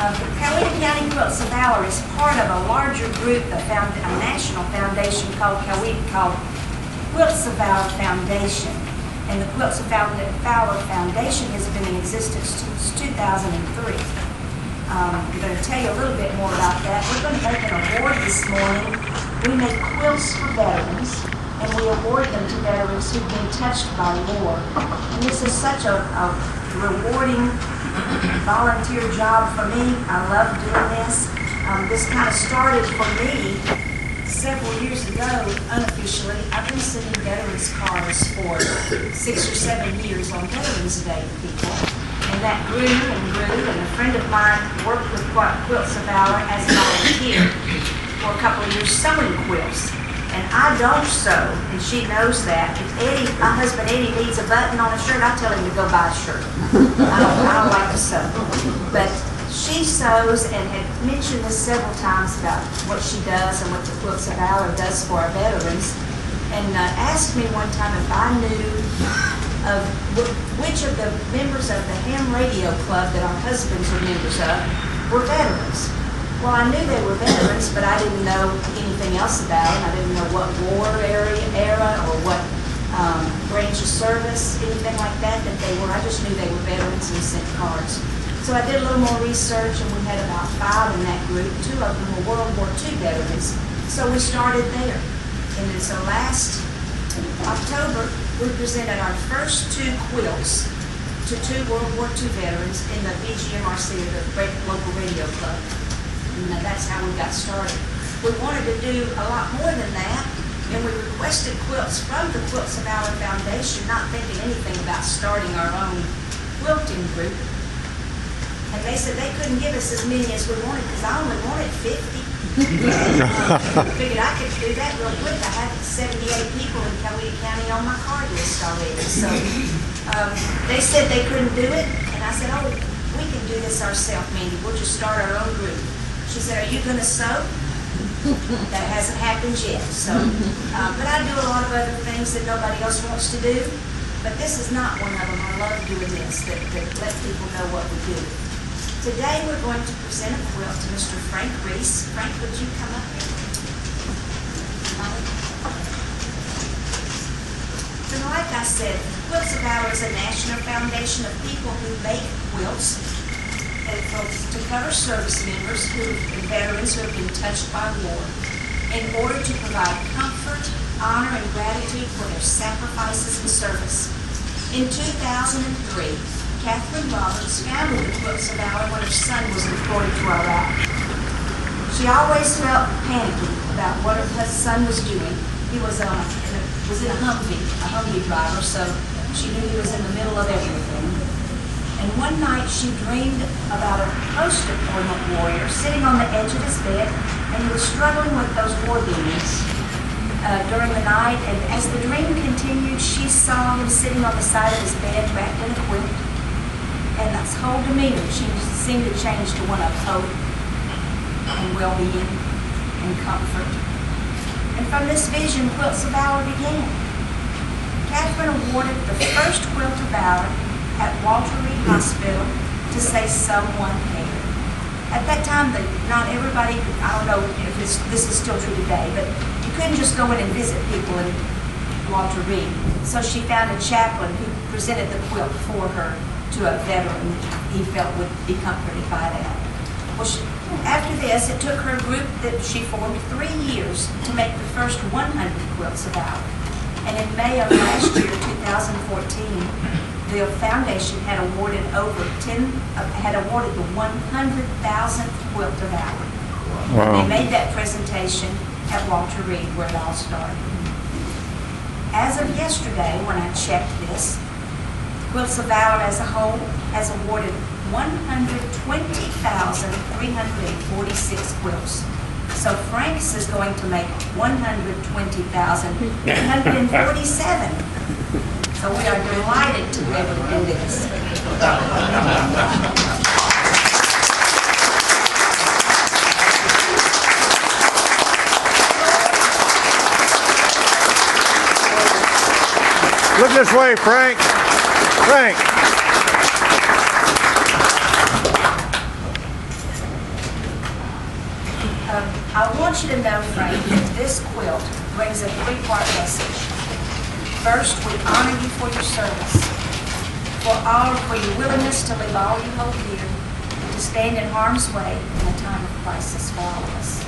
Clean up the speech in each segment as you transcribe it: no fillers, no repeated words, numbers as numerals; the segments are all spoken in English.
The Coweta County Quilts of Valor is part of a larger group, a national foundation called Quilts of Valor Foundation. And the Quilts of Valor Foundation has been in existence since 2003. I'm going to tell you a little bit more about that. We're going to make an award this morning. We make quilts for veterans, and we award them to veterans who've been touched by war. And this is such a rewarding volunteer job for me. I love doing this. This kind of started for me several years ago, unofficially. I've been sending veterans cards for 6 or 7 years on Veterans Day to people. And that grew and grew, and a friend of mine worked with Quilts of Valor as a volunteer for a couple of years sewing quilts. And I don't sew, and she knows that. If my husband Eddie needs a button on a shirt, I tell him to go buy a shirt. I don't like to sew. But she sews and had mentioned this several times about what she does and what the Quilts of Valor does for our veterans. And asked me one time if I knew of which of the members of the ham radio club that our husbands are members of were veterans. Well, I knew they were veterans, but I didn't know anything else about them. I didn't know what war era or what branch of service, anything like that they were. I just knew they were veterans and sent cards. So I did a little more research, and we had about 5 in that group. 2 of them were World War II veterans. So we started there. And then so last October, we presented our first 2 quilts to 2 World War II veterans in the BGMRC, the local radio club. And that's how we got started. We wanted to do a lot more than that, and we requested quilts from the Quilts of Valor Foundation, not thinking anything about starting our own quilting group. And they said they couldn't give us as many as we wanted because I only wanted 50. Figured I could do that real quick. I had 78 people in Coweta County on my card list already. So they said they couldn't do it, and I said, oh, we can do this ourselves, Mandy. We'll just start our own group. She said, are you going to sew? That hasn't happened yet. So, but I do a lot of other things that nobody else wants to do. But this is not one of them. I love doing this, that let people know what we do. Today we're going to present a quilt to Mr. Frank Reece. Frank, would you come up here? So like I said, Quilts of Valor is a national foundation of people who make quilts to cover service members and veterans who have been touched by war in order to provide comfort, honor, and gratitude for their sacrifices and service. In 2003, Catherine Roberts founded the Quilts of Valor when her son was deployed to Iraq. She always felt panicky about what her son was doing. He was in a Humvee driver, so she knew he was in the middle of everything. And one night she dreamed about a post-deployment warrior sitting on the edge of his bed, and he was struggling with those war demons during the night. And as the dream continued, she saw him sitting on the side of his bed, wrapped in a quilt. And his whole demeanor seemed to change to one of hope and well-being and comfort. And from this vision, Quilts of Valor began. Catherine awarded the first Quilt of Valor at Walter Reed Hospital to say someone cared. At that time, not everybody, I don't know if this is still true today, but you couldn't just go in and visit people in Walter Reed. So she found a chaplain who presented the quilt for her to a veteran he felt would be comforted by that. Well, after this, it took her group that she formed 3 years to make the first 100 Quilts of Valor. And in May of last year, 2014, the foundation had awarded the 100,000th Quilt of Valor. Wow. They made that presentation at Walter Reed, where it all started. As of yesterday, when I checked this, Quilts of Valor as a whole has awarded 120,346 quilts. So Frank's is going to make 120,347. So we are delighted to be able to do this. Look this way, Frank. Frank. want you to know, Frank, that this quilt brings a three-part message. First, we honor you for your service, for your willingness to leave all you hold dear, and to stand in harm's way in a time of crisis for all of us.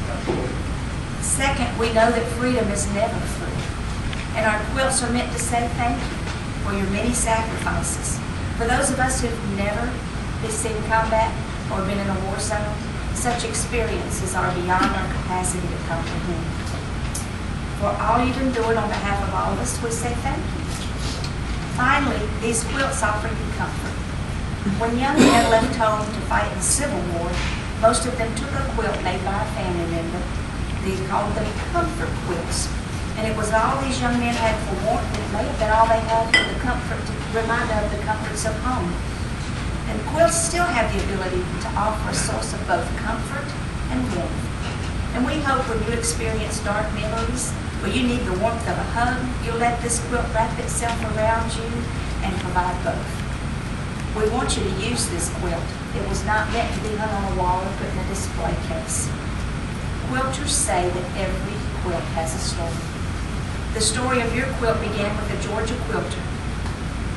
Second, we know that freedom is never free, and our quilts are meant to say thank you for your many sacrifices. For those of us who've never seen combat or been in a war zone, such experiences are beyond our capacity to comprehend. For all you've endured on behalf of all of us, we say thank you. Finally, these quilts offer you comfort. When young men left home to fight in the Civil War, most of them took a quilt made by a family member. They called them comfort quilts. And it was all these young men had for warmth. It may have been all they had for the comfort, to remind them of the comforts of home. And quilts still have the ability to offer a source of both comfort and warmth. And we hope when you experience dark memories, where you need the warmth of a hug, you'll let this quilt wrap itself around you and provide both. We want you to use this quilt. It was not meant to be hung on a wall or put in a display case. Quilters say that every quilt has a story. The story of your quilt began with a Georgia quilter,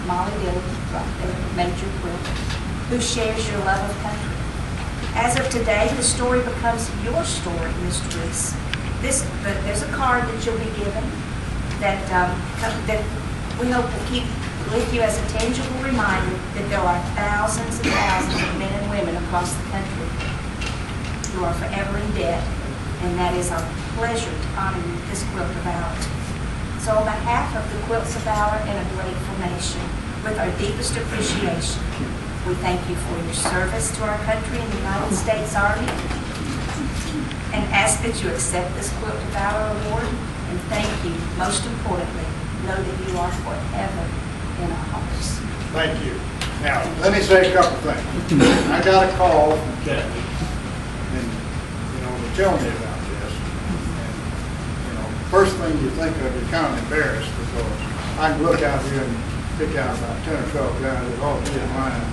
Molly Dillon, right there, Major Quilter, who shares your love of country. As of today, the story becomes your story, Mr. Reece. There's a card that you'll be given that we hope will keep with you as a tangible reminder that there are thousands and thousands of men and women across the country who are forever in debt, and that is our pleasure to honor you with this Quilt of Valor. So on behalf of the Quilts of Valor and a grateful nation, with our deepest appreciation, we thank you for your service to our country and the United States Army, and ask that you accept this Quilt of Valor award, and thank you, most importantly, know that you are forever in our hearts. Thank you. Now, let me say a couple things. I got a call from Kathy, and, to tell me about this. And, first thing you think of, you're kind of embarrassed, because I can look out here and pick out about 10 or 12 guys that ought to be in line and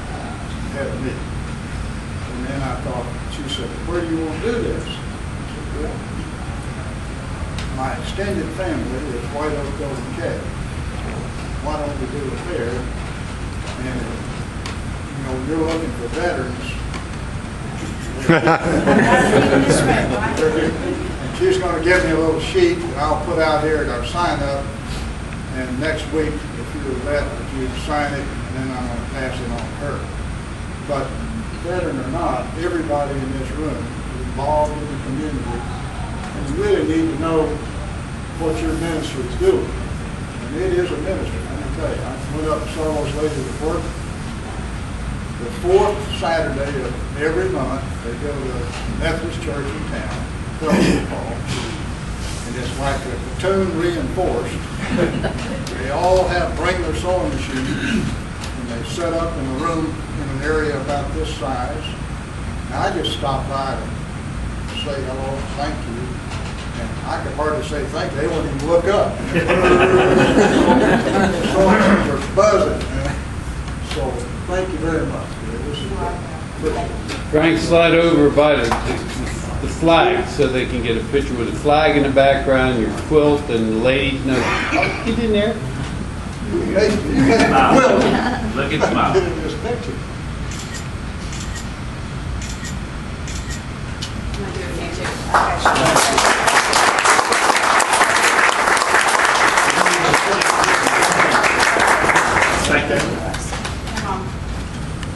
have a meeting. And then I thought, she said, where do you want to do this? I said, well, my extended family is White Oak Golden Cat. Why don't we do it there? And, you're looking for veterans. And she's going to give me a little sheet that I'll put out here at our sign up. And next week, if you're a vet, you sign it, and then I'm going to pass it on to her. But veteran or not, everybody in this room is involved in the community, and you really need to know what your ministry is doing. And it is a ministry. I went up and saw those ladies at work. The fourth Saturday of every month, they go to the Methodist church in town, fellowship hall, and it's like a platoon reinforced. They all bring their sewing machines, and they set up in a room in an area about this size. And I just stopped by to say hello, thank you. And I could hardly say thank you. They wouldn't even look up. So they're buzzing. So thank you very much. This is good. Frank, slide over by the flag so they can get a picture with the flag in the background, your quilt, and the ladies know. Oh, get in there. You got the quilt. Look at smile. Get in this picture. Okay.